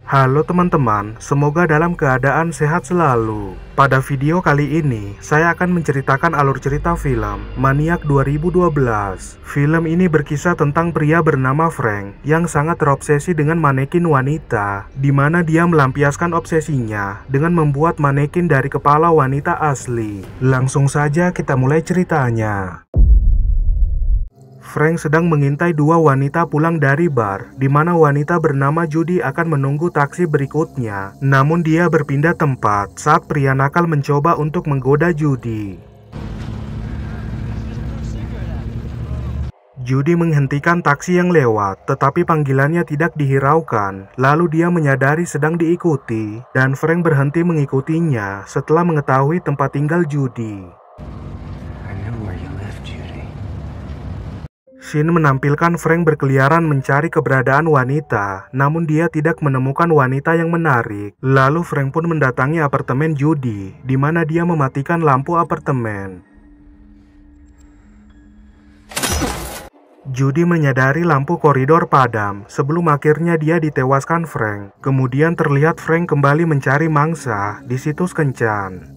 Halo teman-teman, semoga dalam keadaan sehat selalu. Pada video kali ini, saya akan menceritakan alur cerita film Maniac 2012. Film ini berkisah tentang pria bernama Frank yang sangat terobsesi dengan manekin wanita, di mana dia melampiaskan obsesinya dengan membuat manekin dari kepala wanita asli. Langsung saja kita mulai ceritanya. Frank sedang mengintai dua wanita pulang dari bar, di mana wanita bernama Judy akan menunggu taksi berikutnya. Namun dia berpindah tempat saat pria nakal mencoba untuk menggoda Judy. Judy menghentikan taksi yang lewat, tetapi panggilannya tidak dihiraukan. Lalu dia menyadari sedang diikuti, dan Frank berhenti mengikutinya setelah mengetahui tempat tinggal Judy. Scene menampilkan Frank berkeliaran mencari keberadaan wanita, namun dia tidak menemukan wanita yang menarik. Lalu Frank pun mendatangi apartemen Judy, di mana dia mematikan lampu apartemen. Judy menyadari lampu koridor padam sebelum akhirnya dia ditewaskan Frank. Kemudian terlihat Frank kembali mencari mangsa di situs kencan.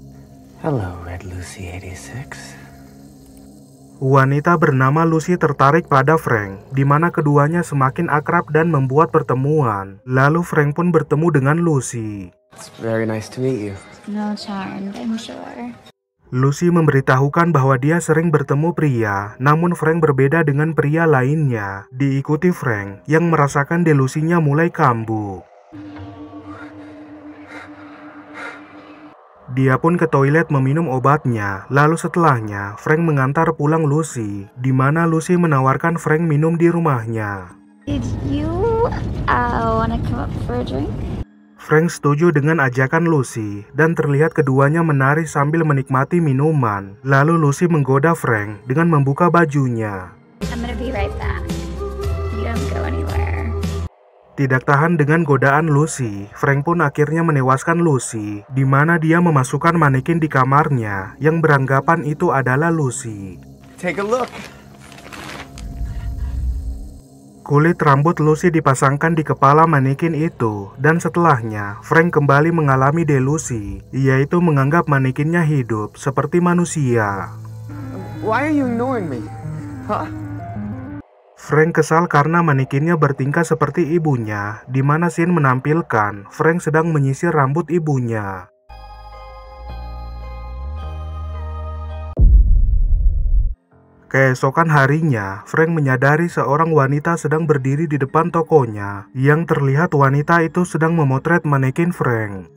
Hello, Red Lucy 86. Wanita bernama Lucy tertarik pada Frank, di mana keduanya semakin akrab dan membuat pertemuan. Lalu Frank pun bertemu dengan Lucy. It's very nice to meet you. No charmed, I'm sure. Lucy memberitahukan bahwa dia sering bertemu pria, namun Frank berbeda dengan pria lainnya. Diikuti Frank, yang merasakan delusinya mulai kambuh. Dia pun ke toilet meminum obatnya, lalu setelahnya Frank mengantar pulang Lucy, di mana Lucy menawarkan Frank minum di rumahnya. Did you wanna come up for a drink? Frank setuju dengan ajakan Lucy, dan terlihat keduanya menari sambil menikmati minuman. Lalu Lucy menggoda Frank dengan membuka bajunya. I'm gonna be right back. You don't go anywhere. Tidak tahan dengan godaan Lucy, Frank pun akhirnya menewaskan Lucy, di mana dia memasukkan manekin di kamarnya yang beranggapan itu adalah Lucy. Take a look. Kulit rambut Lucy dipasangkan di kepala manekin itu, dan setelahnya Frank kembali mengalami delusi, yaitu menganggap manekinnya hidup seperti manusia. Why are you ignoring me? Huh? Frank kesal karena manekinnya bertingkah seperti ibunya, di mana scene menampilkan Frank sedang menyisir rambut ibunya. Keesokan harinya, Frank menyadari seorang wanita sedang berdiri di depan tokonya, yang terlihat wanita itu sedang memotret manekin Frank.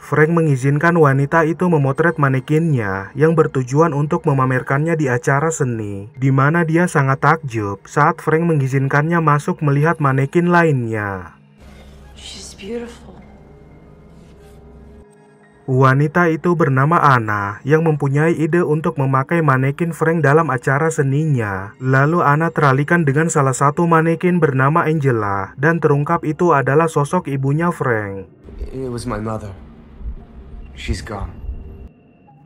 Frank mengizinkan wanita itu memotret manekinnya yang bertujuan untuk memamerkannya di acara seni, di mana dia sangat takjub saat Frank mengizinkannya masuk melihat manekin lainnya. Wanita itu bernama Anna yang mempunyai ide untuk memakai manekin Frank dalam acara seninya. Lalu Anna teralihkan dengan salah satu manekin bernama Angela, dan terungkap itu adalah sosok ibunya Frank. It was my mother. She's gone.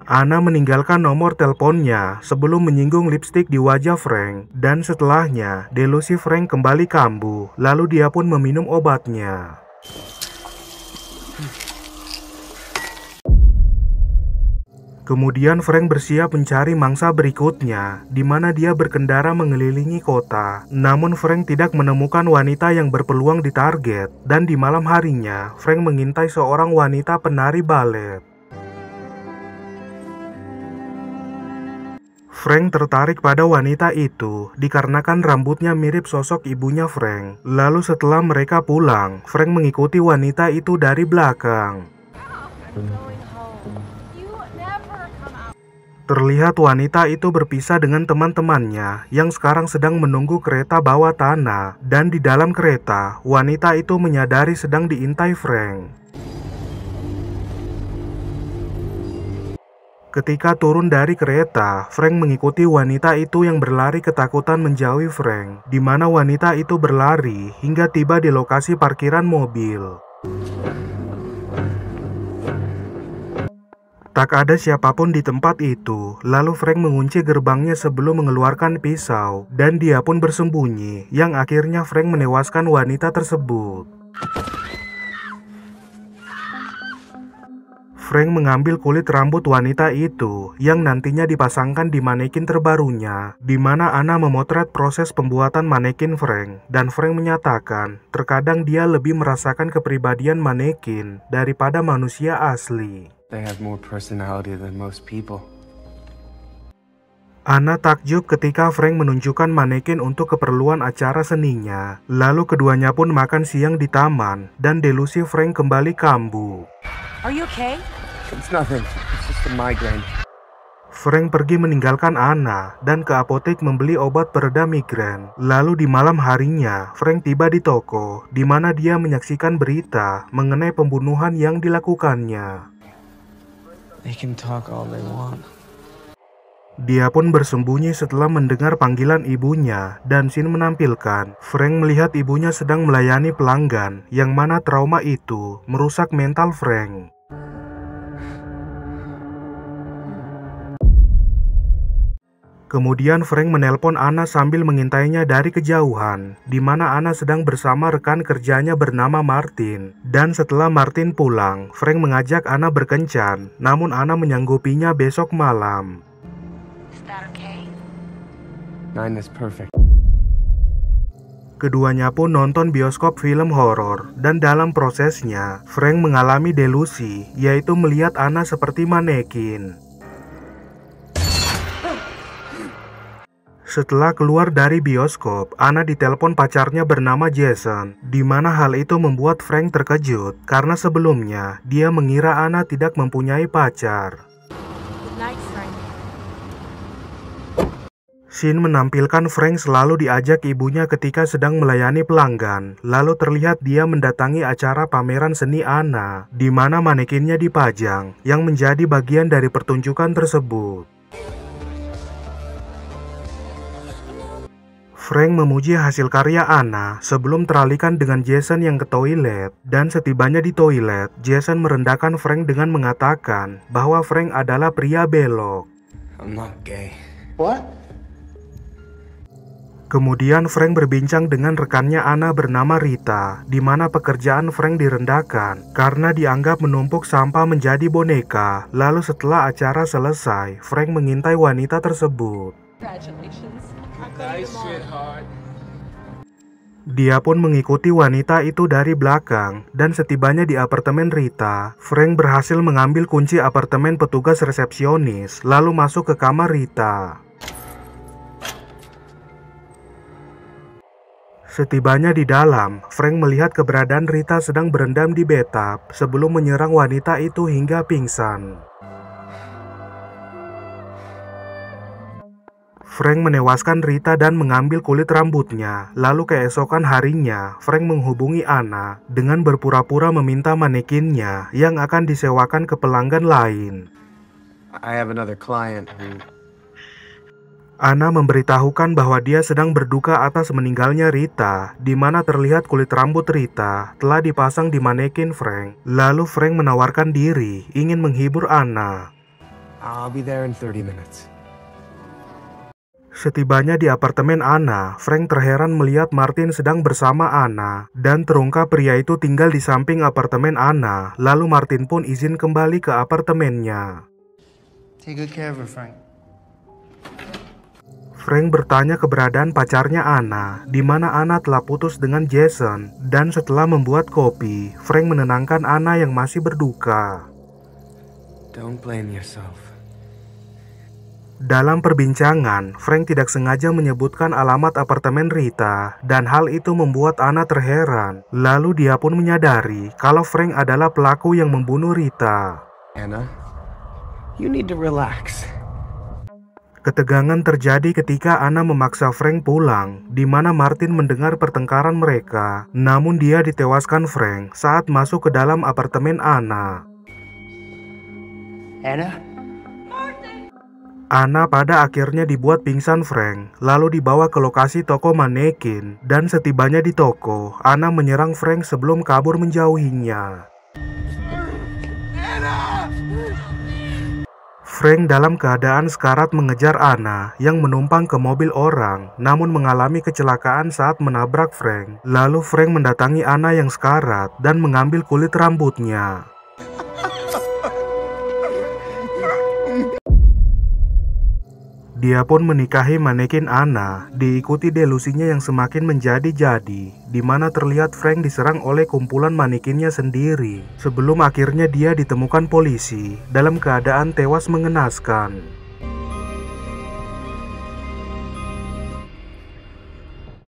Anna meninggalkan nomor teleponnya sebelum menyinggung lipstik di wajah Frank, dan setelahnya delusi Frank kembali kambuh, lalu dia pun meminum obatnya. Kemudian Frank bersiap mencari mangsa berikutnya, di mana dia berkendara mengelilingi kota. Namun Frank tidak menemukan wanita yang berpeluang ditarget, dan di malam harinya Frank mengintai seorang wanita penari balet. Frank tertarik pada wanita itu dikarenakan rambutnya mirip sosok ibunya Frank. Lalu setelah mereka pulang, Frank mengikuti wanita itu dari belakang. Terlihat wanita itu berpisah dengan teman-temannya yang sekarang sedang menunggu kereta bawah tanah, dan di dalam kereta, wanita itu menyadari sedang diintai Frank. Ketika turun dari kereta, Frank mengikuti wanita itu yang berlari ketakutan menjauhi Frank, di mana wanita itu berlari hingga tiba di lokasi parkiran mobil. Tak ada siapapun di tempat itu, lalu Frank mengunci gerbangnya sebelum mengeluarkan pisau, dan dia pun bersembunyi, yang akhirnya Frank menewaskan wanita tersebut. Frank mengambil kulit rambut wanita itu, yang nantinya dipasangkan di manekin terbarunya, di mana Anna memotret proses pembuatan manekin Frank, dan Frank menyatakan, terkadang dia lebih merasakan kepribadian manekin daripada manusia asli. They have more personality than most people. Anna takjub ketika Frank menunjukkan manekin untuk keperluan acara seninya. Lalu keduanya pun makan siang di taman, dan delusi Frank kembali kambuh. Are you okay? It's nothing. It's just a migraine. Frank pergi meninggalkan Anna dan ke apotek membeli obat pereda migrain. Lalu di malam harinya, Frank tiba di toko, di mana dia menyaksikan berita mengenai pembunuhan yang dilakukannya. They can talk all they want. Dia pun bersembunyi setelah mendengar panggilan ibunya, dan scene menampilkan Frank melihat ibunya sedang melayani pelanggan, yang mana trauma itu merusak mental Frank. Kemudian Frank menelpon Anna sambil mengintainya dari kejauhan, di mana Anna sedang bersama rekan kerjanya bernama Martin. Dan setelah Martin pulang, Frank mengajak Anna berkencan, namun Anna menyanggupinya besok malam. Is that okay? 9 is perfect. Keduanya pun nonton bioskop film horor, dan dalam prosesnya, Frank mengalami delusi, yaitu melihat Anna seperti manekin. Setelah keluar dari bioskop, Anna ditelepon pacarnya bernama Jason, di mana hal itu membuat Frank terkejut, karena sebelumnya dia mengira Anna tidak mempunyai pacar. Good night, Frank. Scene menampilkan Frank selalu diajak ibunya ketika sedang melayani pelanggan, lalu terlihat dia mendatangi acara pameran seni Anna, di mana manekinnya dipajang, yang menjadi bagian dari pertunjukan tersebut. Frank memuji hasil karya Anna sebelum teralihkan dengan Jason yang ke toilet, dan setibanya di toilet, Jason merendahkan Frank dengan mengatakan bahwa Frank adalah pria belok. I'm not gay. What? Kemudian Frank berbincang dengan rekannya Anna bernama Rita, di mana pekerjaan Frank direndahkan karena dianggap menumpuk sampah menjadi boneka. Lalu setelah acara selesai, Frank mengintai wanita tersebut. Congratulations. Dia pun mengikuti wanita itu dari belakang, dan setibanya di apartemen Rita, Frank berhasil mengambil kunci apartemen petugas resepsionis, lalu masuk ke kamar Rita. Setibanya di dalam, Frank melihat keberadaan Rita sedang berendam di bathtub sebelum menyerang wanita itu hingga pingsan. Frank menewaskan Rita dan mengambil kulit rambutnya. Lalu keesokan harinya, Frank menghubungi Anna dengan berpura-pura meminta manekinnya yang akan disewakan ke pelanggan lain. I have another client who... Anna memberitahukan bahwa dia sedang berduka atas meninggalnya Rita, di mana terlihat kulit rambut Rita telah dipasang di manekin Frank. Lalu Frank menawarkan diri ingin menghibur Anna. I'll be there in 30 minutes. Setibanya di apartemen Anna, Frank terheran melihat Martin sedang bersama Anna, dan terungkap pria itu tinggal di samping apartemen Anna. Lalu Martin pun izin kembali ke apartemennya. Take good care of her, Frank. Frank bertanya keberadaan pacarnya Anna, di mana Anna telah putus dengan Jason, dan setelah membuat kopi, Frank menenangkan Anna yang masih berduka. Don't blame yourself. Dalam perbincangan, Frank tidak sengaja menyebutkan alamat apartemen Rita, dan hal itu membuat Anna terheran. Lalu dia pun menyadari kalau Frank adalah pelaku yang membunuh Rita. Anna, you need to relax. Ketegangan terjadi ketika Anna memaksa Frank pulang, di mana Martin mendengar pertengkaran mereka. Namun dia ditewaskan Frank saat masuk ke dalam apartemen Anna. Anna? Anna pada akhirnya dibuat pingsan Frank, lalu dibawa ke lokasi toko manekin, dan setibanya di toko, Anna menyerang Frank sebelum kabur menjauhinya. Frank dalam keadaan sekarat mengejar Anna yang menumpang ke mobil orang, namun mengalami kecelakaan saat menabrak Frank. Lalu Frank mendatangi Anna yang sekarat dan mengambil kulit rambutnya. Dia pun menikahi manekin Anna, diikuti delusinya yang semakin menjadi-jadi, di mana terlihat Frank diserang oleh kumpulan manekinnya sendiri, sebelum akhirnya dia ditemukan polisi dalam keadaan tewas mengenaskan.